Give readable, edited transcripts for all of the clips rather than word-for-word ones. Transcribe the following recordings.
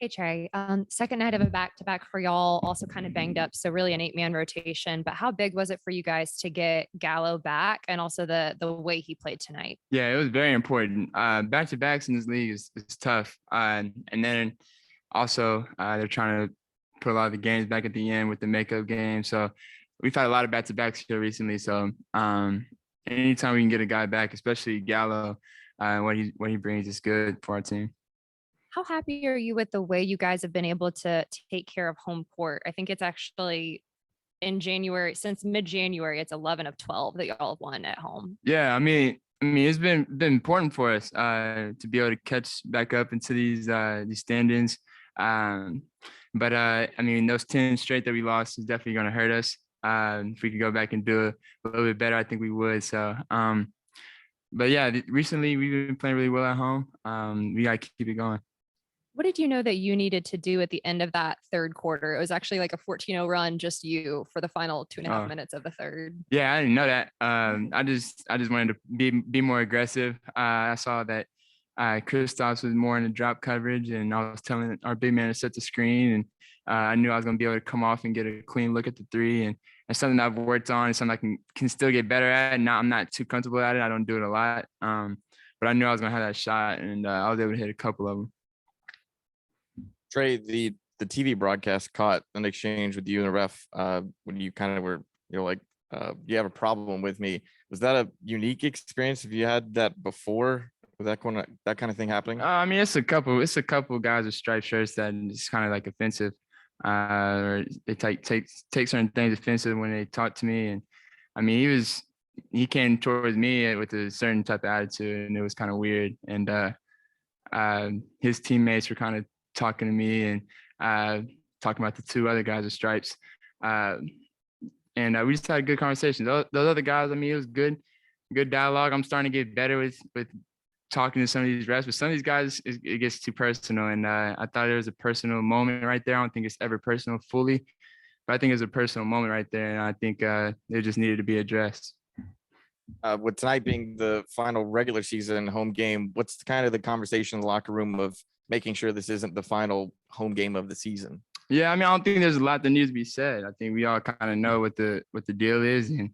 Hey Trey, second night of a back-to-back for y'all, also kind of banged up, so really an eight-man rotation. But how big was it for you guys to get Gallo back, and also the way he played tonight? Yeah, it was very important. Back-to-backs in this league is tough. And then also they're trying to put a lot of the games back at the end with the makeup game. So we've had a lot of back-to-backs here recently. So anytime we can get a guy back, especially Gallo, what he brings is good for our team. How happy are you with the way you guys have been able to take care of home court? I think it's actually in January, since mid-January, it's 11 of 12 that y'all have won at home. Yeah, I mean, it's been important for us to be able to catch back up into these standings. Um, but I mean, those 10 straight that we lost is definitely going to hurt us. If we could go back and do a little bit better, I think we would. So, but yeah, recently we've been playing really well at home. We got to keep it going. What did you know that you needed to do at the end of that third quarter? It was actually like a 14-0 run, just you for the final 2.5 minutes of the third. Yeah, I didn't know that. I just wanted to be more aggressive. I saw that Kristaps was more in the drop coverage, and I was telling our big man to set the screen, and I knew I was going to be able to come off and get a clean look at the three. And it's something that I've worked on, and something I can still get better at. Now I'm not too comfortable at it. I don't do it a lot, but I knew I was going to have that shot, and I was able to hit a couple of them. Trey, the TV broadcast caught an exchange with you and the ref when you kind of were, like, you have a problem with me. Was that a unique experience? Have you had that before? Was that kind of thing happening? I mean, it's a couple guys with striped shirts that it's kind of like offensive, or they take certain things offensive when they talk to me. And I mean, he came towards me with a certain type of attitude, and it was kind of weird. And his teammates were kind of talking to me and talking about the two other guys with stripes. And we just had a good conversation. Those other guys, I mean, it was good dialogue. I'm starting to get better with talking to some of these refs, but some of these guys, it gets too personal. And I thought there was a personal moment right there. I don't think it's ever personal fully, but I think it's a personal moment right there. And I think it just needed to be addressed. With tonight being the final regular season home game, what's kind of the conversation in the locker room of making sure this isn't the final home game of the season? Yeah, I mean, I don't think there's a lot that needs to be said. I think we all kind of know what the deal is, and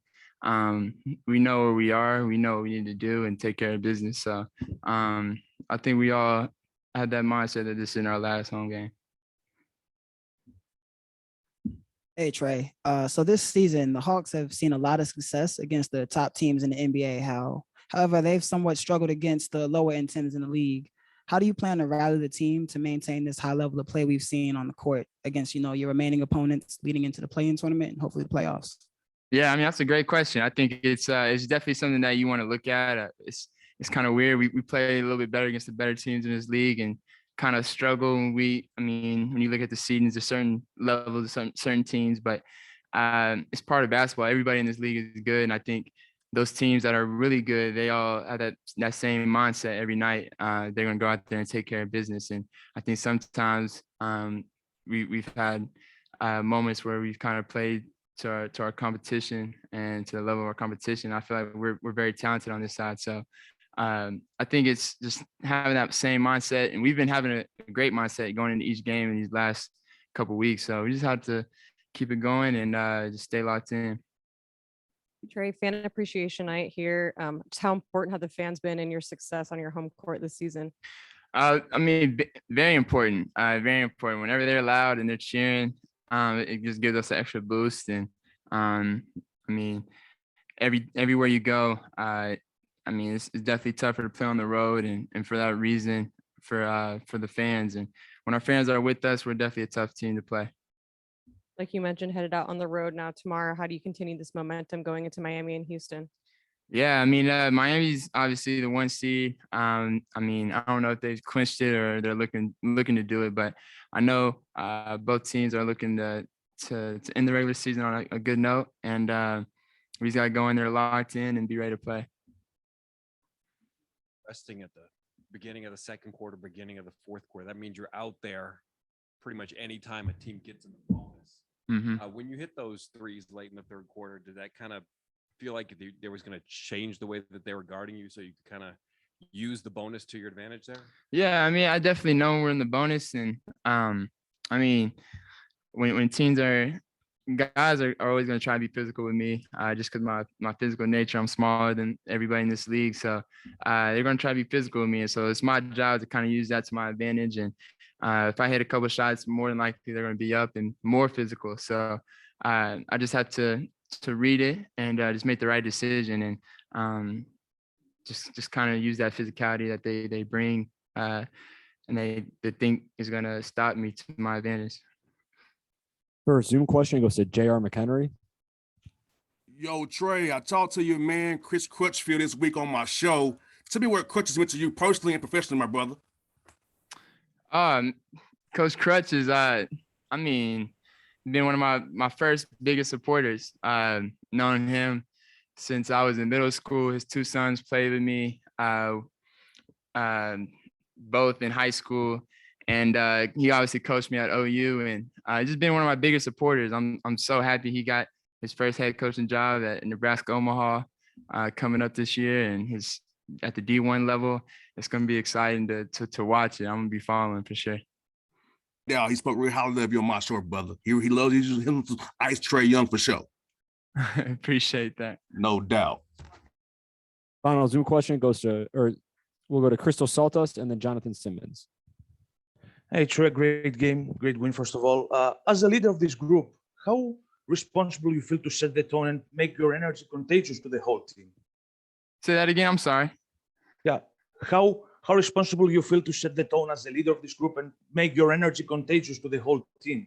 we know where we are. We know what we need to do and take care of business. So I think we all had that mindset that this is our last home game. Hey, Trey. So this season, the Hawks have seen a lot of success against the top teams in the NBA. However, they've somewhat struggled against the lower end teams in the league. How do you plan to rally the team to maintain this high level of play we've seen on the court against, your remaining opponents leading into the play-in tournament and hopefully the playoffs? Yeah, I mean, that's a great question. I think it's definitely something that you want to look at. It's kind of weird. We play a little bit better against the better teams in this league and kind of struggle. When when you look at the seedings, there's certain levels of certain teams, but it's part of basketball. Everybody in this league is good, and I think those teams that are really good, they all have that same mindset every night. They're going to go out there and take care of business. And I think sometimes we've had moments where we've kind of played to our competition and to the level of our competition. I feel like we're very talented on this side. So I think it's just having that same mindset. And we've been having a great mindset going into each game in these last couple of weeks. So we just have to keep it going and just stay locked in. Trey, fan appreciation night here. Just how important have the fans been in your success on your home court this season? I mean, very important. Very important. Whenever they're loud and they're cheering, it just gives us an extra boost. And I mean, everywhere you go, I mean, it's definitely tougher to play on the road, and for that reason, for the fans. And when our fans are with us, we're definitely a tough team to play. Like you mentioned, headed out on the road now tomorrow. How do you continue this momentum going into Miami and Houston? Yeah, I mean, Miami's obviously the 1 seed. I mean, I don't know if they've clinched it or they're looking to do it, but I know both teams are looking to end the regular season on a good note, and we just got to go in there locked in and be ready to play. Resting at the beginning of the second quarter, beginning of the fourth quarter. That means you're out there pretty much any time a team gets in the bonus. Mm-hmm. When you hit those threes late in the third quarter, did that kind of feel like there was going to change the way that they were guarding you, so you could kind of use the bonus to your advantage there? Yeah, I mean, I definitely know we're in the bonus, and I mean, when teams guys are always going to try to be physical with me, just because my physical nature, I'm smaller than everybody in this league, so they're going to try to be physical with me, and so it's my job to kind of use that to my advantage. And if I hit a couple of shots, more than likely they're going to be up and more physical. So I just have to read it and just make the right decision, and just kind of use that physicality that they bring, and they think is going to stop me to my advantage. First Zoom question goes to J.R. McHenry. Yo, Trey, I talked to your man, Chris Crutchfield, this week on my show. Tell me what Crutch meant to you personally and professionally, my brother. Coach Crutch is, I mean, been one of my first biggest supporters. Known him since I was in middle school. His two sons played with me, both in high school, and he obviously coached me at OU, and just been one of my biggest supporters. I'm so happy he got his first head coaching job at Nebraska Omaha coming up this year, and his at the D1 level. It's going to be exciting to watch it. I'm going to be following for sure. Yeah, he spoke real highly of you on my show, brother. He loves him some Ice Trae Young for sure. Appreciate that. No doubt. Final Zoom question goes to, or we'll go to Crystal Saltas and then Jonathan Simmons. Hey, Trey, great game, great win, first of all. As a leader of this group, how responsible you feel to set the tone and make your energy contagious to the whole team? Say that again, I'm sorry. Yeah, how responsible you feel to set the tone as the leader of this group and make your energy contagious to the whole team?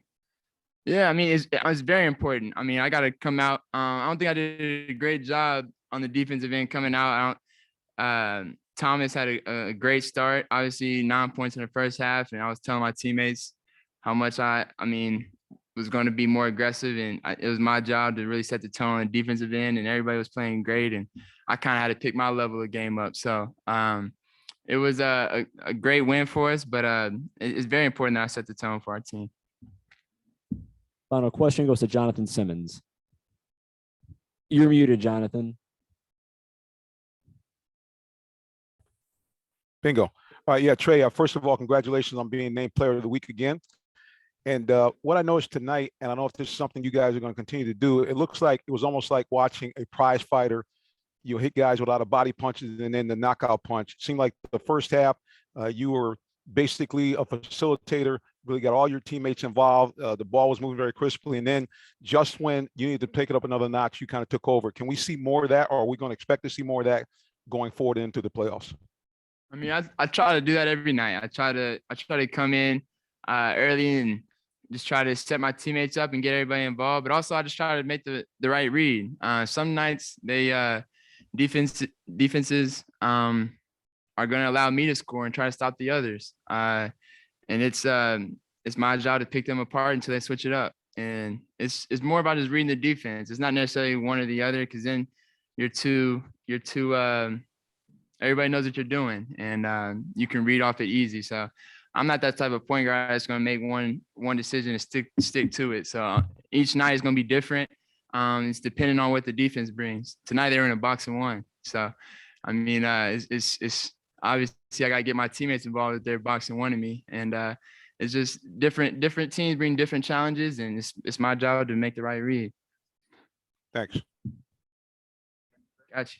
Yeah, I mean, it's very important. I mean, I got to come out. I don't think I did a great job on the defensive end coming out. Thomas had a great start, obviously 9 points in the first half. And I was telling my teammates how much I was going to be more aggressive. And it was my job to really set the tone on the defensive end, and everybody was playing great. And I kind of had to pick my level of game up. So it was a great win for us, but it's very important that I set the tone for our team. Final question goes to Jonathan Simmons. You're muted, Jonathan. Bingo. All right, yeah, Trey, first of all, congratulations on being named Player of the Week again. And what I noticed tonight, and I don't know if this is something you guys are going to continue to do, it looks like it was almost like watching a prize fighter. You hit guys with a lot of body punches and then the knockout punch. It seemed like the first half, you were basically a facilitator, really got all your teammates involved. The ball was moving very crisply. And then just when you needed to pick it up another notch, you kind of took over. Can we see more of that, or are we going to expect to see more of that going forward into the playoffs? I mean, I try to do that every night. I try to come in early and just try to set my teammates up and get everybody involved. But also, I just try to make the right read. Some nights defenses are going to allow me to score and try to stop the others. And it's my job to pick them apart until they switch it up. And it's more about just reading the defense. It's not necessarily one or the other, because then you're too everybody knows what you're doing, and you can read off it easy. So I'm not that type of point guard that's going to make one decision and stick to it. So each night is going to be different. It's depending on what the defense brings. Tonight they were in a box and one. So I mean, it's obviously I got to get my teammates involved if they're boxing one of me, and it's just different teams bring different challenges, and it's my job to make the right read. Thanks. Gotcha.